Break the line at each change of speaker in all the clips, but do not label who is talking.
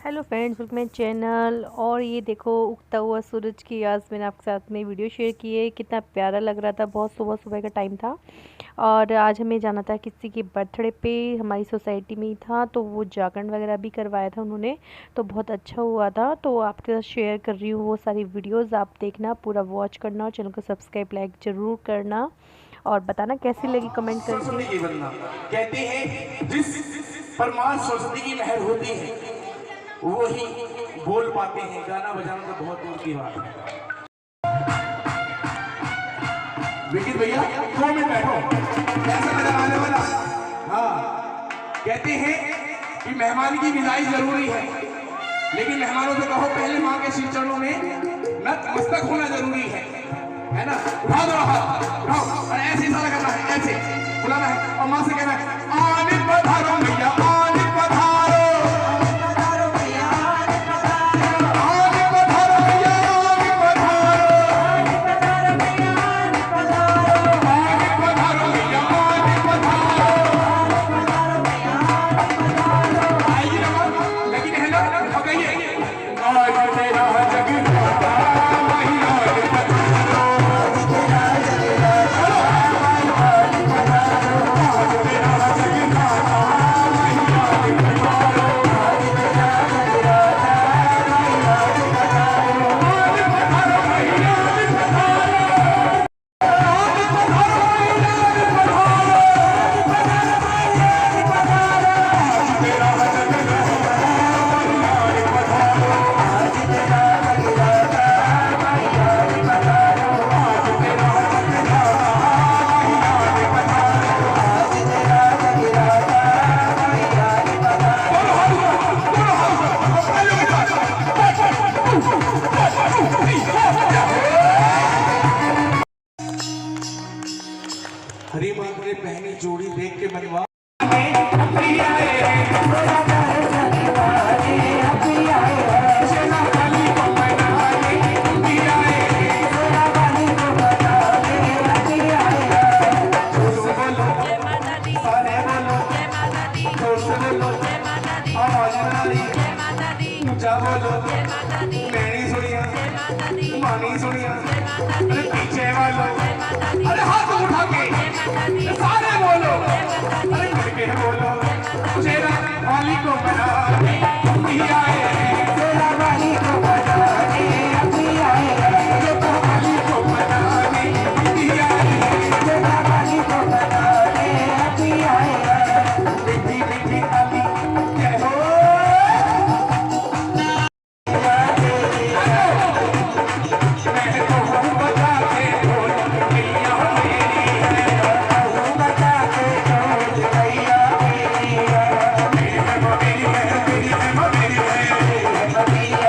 Hello friends, welcome my channel. और ये देखो उगता हुआ सूरज की आज मैंने आपके साथ में वीडियो शेयर की है। कितना प्यारा लग रहा था, बहुत सुबह सुबह का टाइम था। और आज हमें जाना था किसी के बर्थडे पे, हमारी सोसाइटी में ही था, तो वो जागरण वगैरह भी करवाया था उन्होंने, तो बहुत अच्छा हुआ था। तो आपके साथ शेयर कर रही हूँ वो सारी वीडियोज़, आप देखना, पूरा वॉच करना और चैनल को सब्सक्राइब लाइक ज़रूर करना और बताना कैसी लगी कमेंट
सरस्वती की
करके।
वंदना कहते हैं जिस पर मां सरस्वती की मेहर होती है वो ही बोल पाते हैं। गाना बजाना तो बहुत दूर की बात है। विकित भैया 2 मिनट बैठो। कैसा मजा आने वाला। हाँ, कहते हैं कि मेहमान की विदाई जरूरी है, लेकिन मेहमानों से कहो पहले मां के श्री चरणों में नतमस्तक होना जरूरी है ना। उठा दो हाथ, उठाओ और ऐसे इशारा करना है, ऐसे बुलाना है और मां से कहना है आने पधारो भैया, आने पधारो, आने पधारो भैया, आने पधारो, आने पधारो भैया, आने पधारो, आने पधारो भैया, आने पधारो, आने पधारो भैया, आने पधारो, आने पधारो भैया, आने पधारो। आइए ना, लेकिन है ना, अब कहिए आज तेरा जगराता मैया आने पधारो, आज तेरा जगराता मैया आने पधारो, आज तेरा जगराता मैया आने पधारो, आज तेरा जगराता मैया आने पधारो, आने पधारो मैया आने पधारो, आने पधारो मैया आने पधारो, आने पधारो मैया आने पधारो, आज तेरा जगराता मैया आने पधारो, आज तेरा जगराता मैया आने पधारो, आज तेरा जगराता मैया आने पधारो, आज तेरा जगराता मैया आने पधारो। दोनों हाथ और तालियों के साथ हरी मां ने पहनी जोड़ी देख के मनवा पीछे वालों अरे हाथ उठा के सारे बोलो, अरे मिलके बोलो शेरा वाली को बना के अभी आए, शेरा वाली को बना के अभी आए, शेरा वाली को बना के अभी आए, शेरा वाली को बना के अभी आए। मीठी मीठी अली जय हो, मैं तो हूँ बता के बोल मैया मेरी है, हूँ बता के बोल मैया मेरी है, मेरी है मेरी है मेरी है मेरी है मेरी है मेरी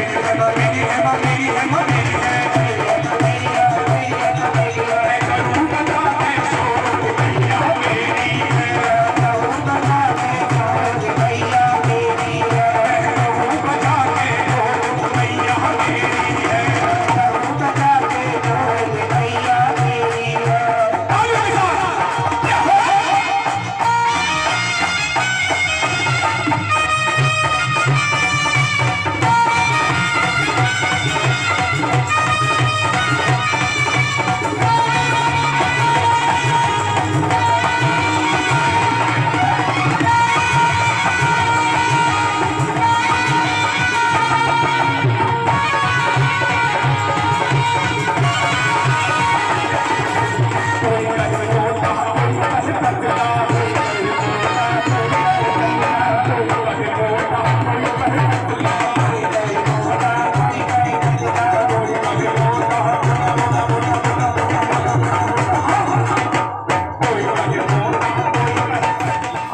है मेरी है मेरी है मेरी है मेरी है मेरी है, मैं करूँ बता के बोल मैया मेरी है, करूँ बता के बोल मैया मेरी है, मैं करूँ बता के बोल मैया मेरी है, करूँ बता के बोल मैया मेरी है। तालियों के साथ क्या हो?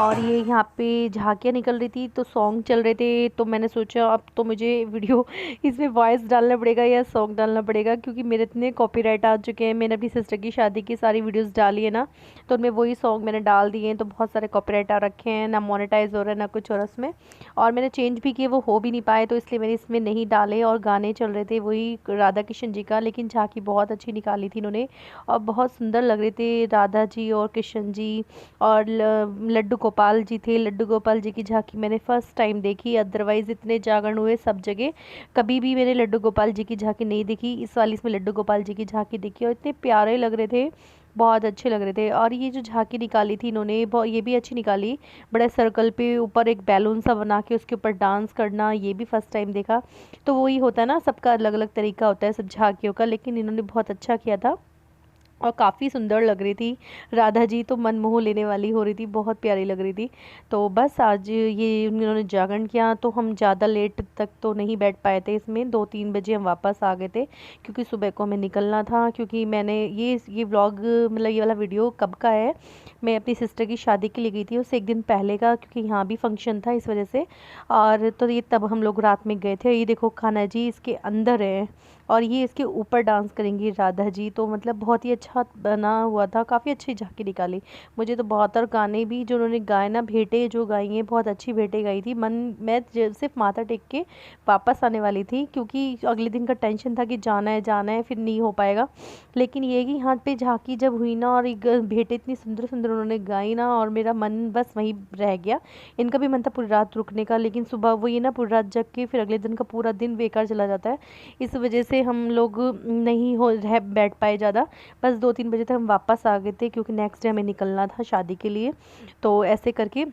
और ये यहाँ पे झांकियाँ निकल रही थी, तो सॉन्ग चल रहे थे, तो मैंने सोचा अब तो मुझे वीडियो इसमें वॉइस डालना पड़ेगा या सॉन्ग डालना पड़ेगा, क्योंकि मेरे इतने कॉपीराइट आ चुके हैं। मैंने अपनी सिस्टर की शादी की सारी वीडियोस डाली है ना, तो उनमें वही सॉन्ग मैंने डाल दिए हैं, तो बहुत सारे कॉपीराइट आ रखे हैं, ना मोनेटाइज हो रहा है ना कुछ और उसमें। और मैंने चेंज भी किए, वो हो भी नहीं पाए, तो इसलिए मैंने इसमें नहीं डाले। और गाने चल रहे थे वही राधा कृष्ण जी का, लेकिन झांकी बहुत अच्छी निकाली थी इन्होंने और बहुत सुंदर लग रहे थे राधा जी और कृष्ण जी। और लड्डू गोपाल जी थे, झांकी, लड्डू गोपाल जी की झांकी मैंने फ़र्स्ट टाइम देखी। अदरवाइज़ इतने जागरण हुए सब जगह, कभी भी मैंने लड्डू गोपाल जी की झांकी नहीं देखी। इस वाली इसमें लड्डू गोपाल जी की झांकी देखी और इतने प्यारे लग रहे थे, बहुत अच्छे लग रहे थे। और ये जो झांकी निकाली थी इन्होंने, ये भी अच्छी निकाली। बड़े सर्कल पे ऊपर एक बैलून सा बना के उसके ऊपर डांस करना, ये भी फर्स्ट टाइम देखा। तो वही होता है ना, सबका अलग अलग तरीका होता है सब झांकियों का, लेकिन इन्होंने बहुत अच्छा किया था और काफ़ी सुंदर लग रही थी। राधा जी तो मन मोह लेने वाली हो रही थी, बहुत प्यारी लग रही थी। तो बस आज ये उन्होंने जागरण किया, तो हम ज़्यादा लेट तक तो नहीं बैठ पाए थे इसमें, 2-3 बजे हम वापस आ गए थे क्योंकि सुबह को हमें निकलना था। क्योंकि मैंने ये व्लॉग, मतलब ये वाला वीडियो कब का है, मैं अपनी सिस्टर की शादी के लिए गई थी उससे एक दिन पहले का, क्योंकि यहाँ भी फंक्शन था इस वजह से। और तो ये तब हम लोग रात में गए थे। ये देखो कान्हा जी इसके अंदर है और ये इसके ऊपर डांस करेंगी राधा जी। तो मतलब बहुत ही अच्छा बना हुआ था, काफ़ी अच्छी झांकी निकाली मुझे तो बहुत। और गाने भी जो उन्होंने गाए ना, भेंटें जो गाई हैं, बहुत अच्छी भेंटें गाई थी। मैं सिर्फ माथा टेक के वापस आने वाली थी, क्योंकि अगले दिन का टेंशन था कि जाना है फिर नहीं हो पाएगा। लेकिन ये कि यहाँ पे झांकी जब हुई ना और भेंटें इतनी सुंदर सुंदर उन्होंने गाई ना, और मेरा मन बस वहीं रह गया। इनका भी मन था पूरी रात रुकने का, लेकिन सुबह वो ये ना पूरी रात जग के फिर अगले दिन का पूरा दिन बेकार चला जाता है। इस वजह से हम लोग नहीं हो रह बैठ पाए ज़्यादा। बस 2-3 बजे तक हम वापस आ गए थे, क्योंकि नेक्स्ट डे हमें निकलना था शादी के लिए। तो ऐसे करके,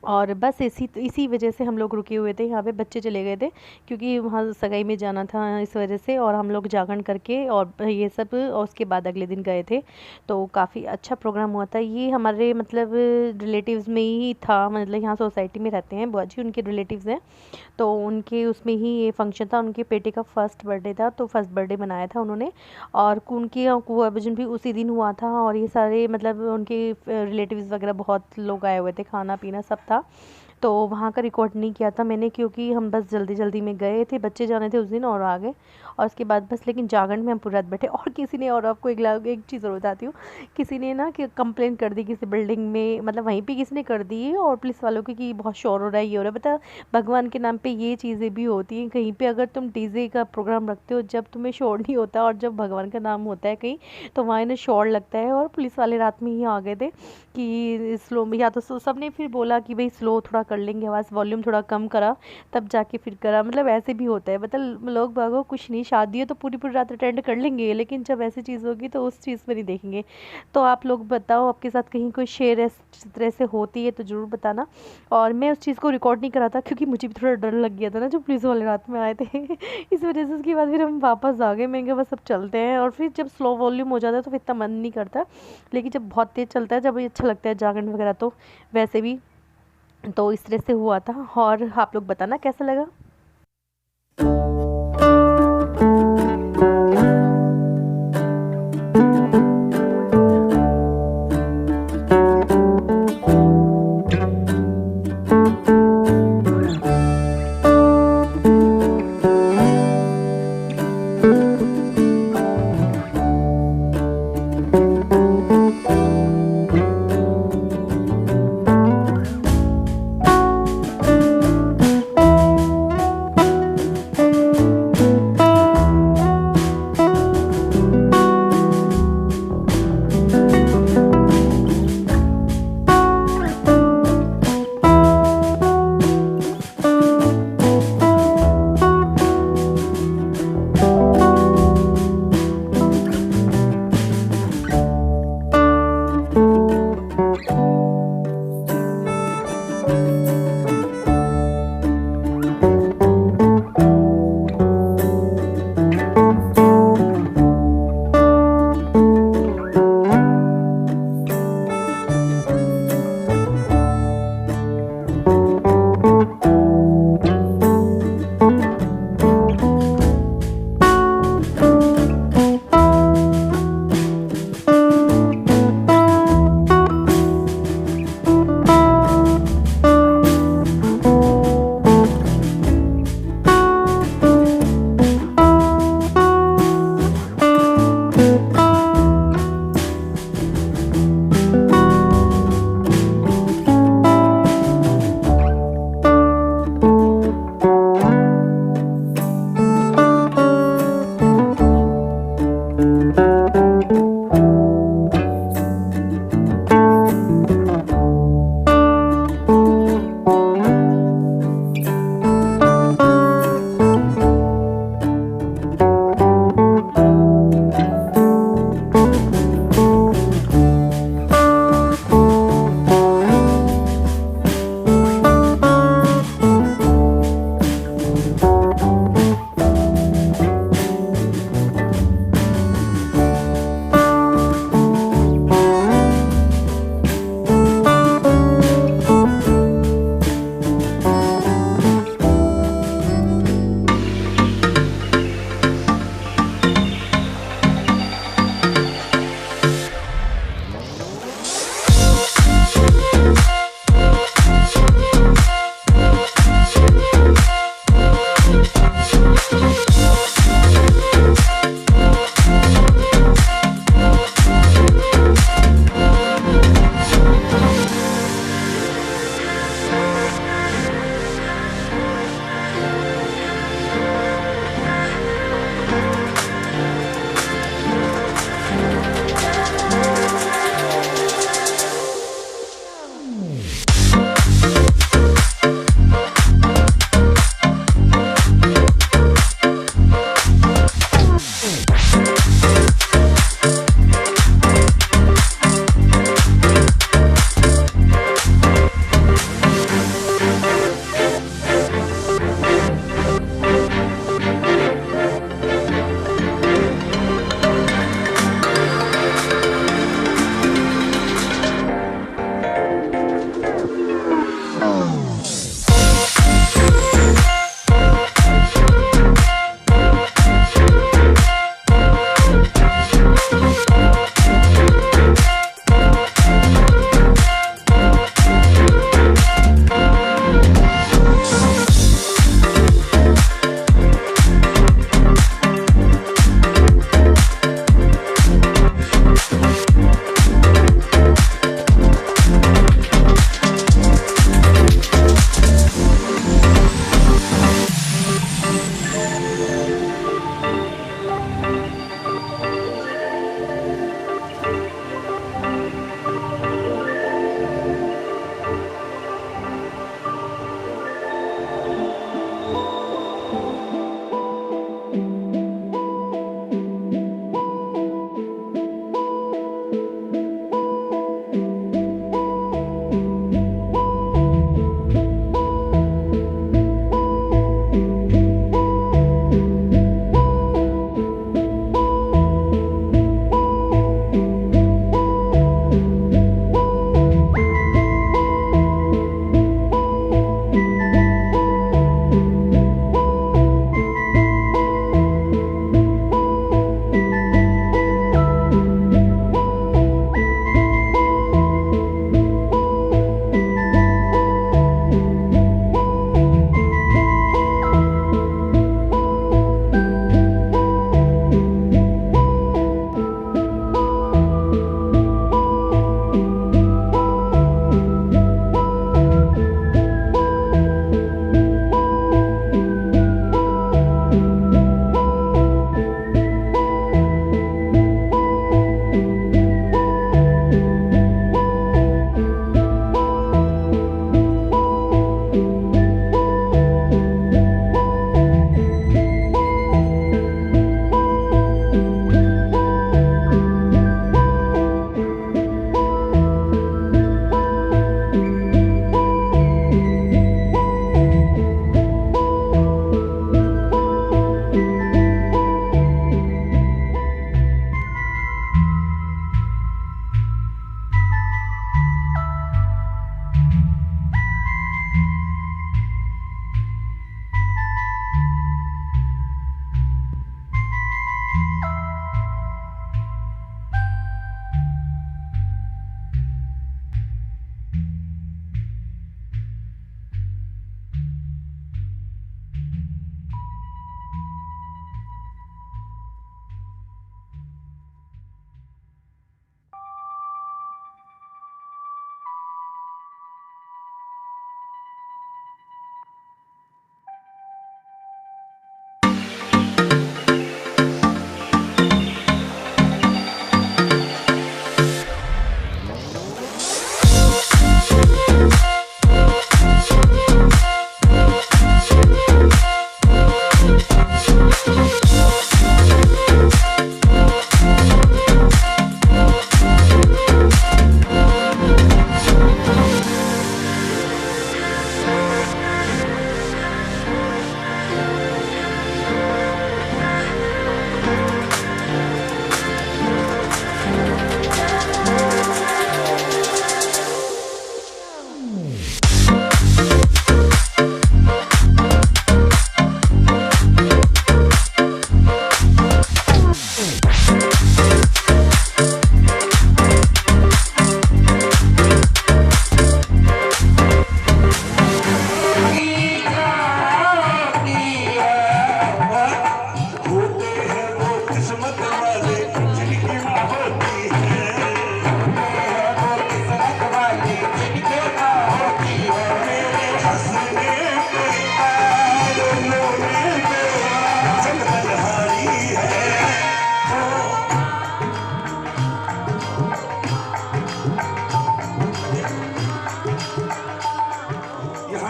और बस इसी वजह से हम लोग रुके हुए थे यहाँ पे। बच्चे चले गए थे क्योंकि वहाँ सगाई में जाना था इस वजह से, और हम लोग जागरण करके और ये सब, और उसके बाद अगले दिन गए थे। तो काफ़ी अच्छा प्रोग्राम हुआ था। ये हमारे मतलब रिलेटिव्स में ही था, मतलब यहाँ सोसाइटी में रहते हैं बुआ जी, उनके रिलेटिव्स हैं। तो उनके उसमें ही ये फंक्शन था। उनके बेटे का फर्स्ट बर्थडे था, तो फर्स्ट बर्थडे मनाया था उन्होंने। और उनके कुआं भजन भी उसी दिन हुआ था। और ये सारे मतलब उनके रिलेटिव्स वगैरह बहुत लोग आए हुए थे, खाना पीना सब था। तो वहाँ का रिकॉर्ड नहीं किया था मैंने, क्योंकि हम बस जल्दी जल्दी में गए थे, बच्चे जाने थे उस दिन और आ गए। और उसके बाद बस, लेकिन जागरण में हम पूरी रात बैठे। और किसी ने, और आपको एक चीज़ और बताती हूँ, किसी ने ना कि कंप्लेंट कर दी किसी बिल्डिंग में, मतलब वहीं पे किसी ने कर दी, और पुलिस वालों की, कि बहुत शोर हो रहा है, ये हो रहा है। बता, भगवान के नाम पे ये चीज़ें भी होती हैं कहीं पे। अगर तुम डीजे का प्रोग्राम रखते हो, जब तुम्हें शोर नहीं होता, और जब भगवान का नाम होता है कहीं, तो वहाँ इन्हें शोर लगता है। और पुलिस वाले रात में ही आ गए थे कि स्लो में, या तो सब ने फिर बोला कि भाई स्लो थोड़ा कर लेंगे, आवाज़ वॉल्यूम थोड़ा कम करा, तब जाके फिर करा। मतलब ऐसे भी होता है, मतलब लोग बागों कुछ नहीं, शादी है तो पूरी पूरी रात अटेंड कर लेंगे, लेकिन जब ऐसी चीज़ होगी तो उस चीज़ पर नहीं देखेंगे। तो आप लोग बताओ, आपके साथ कहीं कोई शेर इस तरह से होती है तो ज़रूर बताना। और मैं उस चीज़ को रिकॉर्ड नहीं करा था, क्योंकि मुझे भी थोड़ा डर लग गया था ना, जो पुलिस वाले रात में आए थे इस वजह से। उसके बाद फिर हम वापस आ गए, मैं कहा बस अब चलते हैं। और फिर जब स्लो वॉल्यूम हो जाता है तो फिर इतना मन नहीं करता, लेकिन जब बहुत तेज़ चलता है, जब ये अच्छा लगता है जागरण वगैरह, तो वैसे भी। तो इस तरह से हुआ था। और आप लोग बताना कैसा लगा।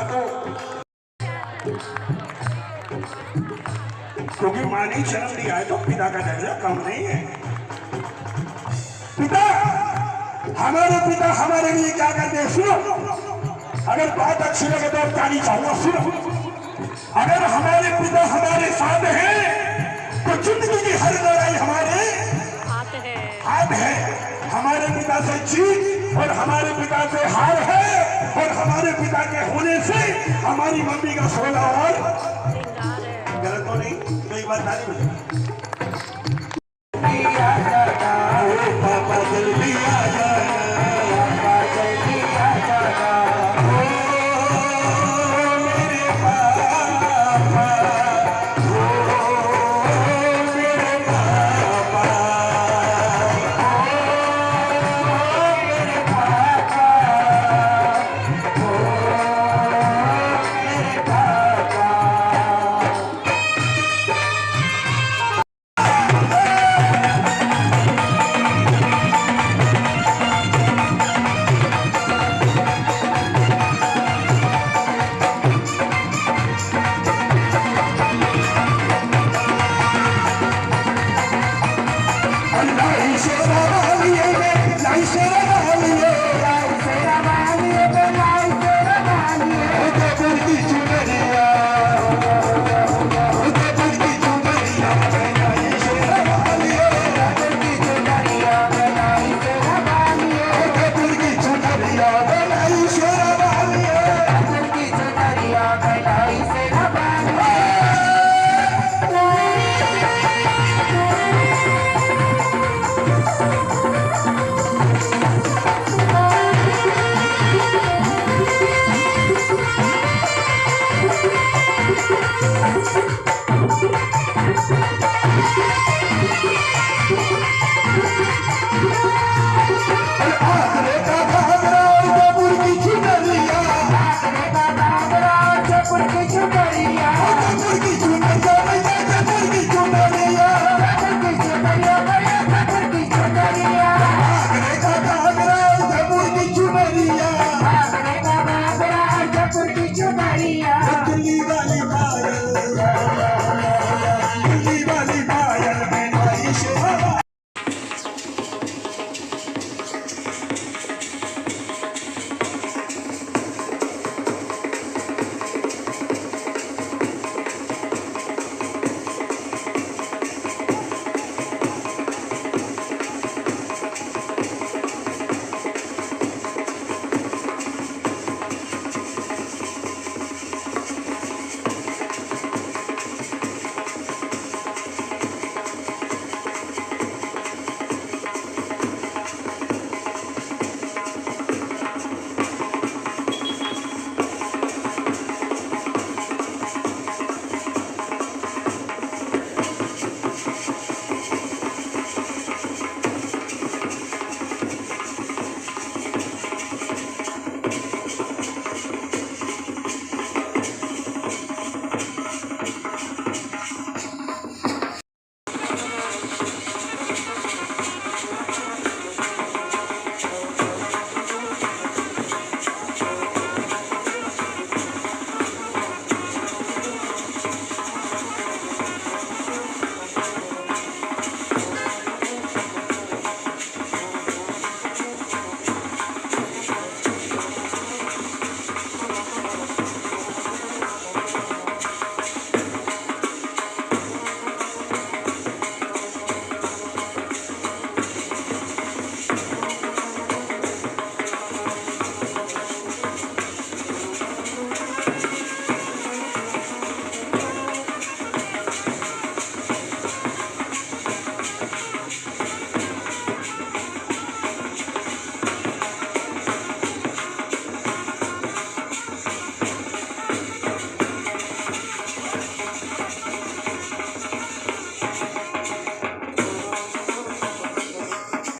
तो क्योंकि मां ने जन्म दिया है तो पिता का दर्जा कम नहीं है। पिता, हमारे पिता हमारे लिए क्या करते हैं सुनो। अगर बात अच्छी लगे तो ताली चाहूंगा, सुनो। अगर हमारे पिता हमारे साथ हैं तो जिंदगी की हर लड़ाई हमारे हाथ है। हमारे पिता से जीत और हमारे पिता से हार है, और हमारे पिता के होने से हमारी मम्मी का सोना और गलत तो नहीं, तो एक बात ताली बजाओ। पापा जल्दी आ जाना, जल्दी आ जाना, मेरे पापा, मेरे पापा, मेरे पापा, मेरे पापा।
Porque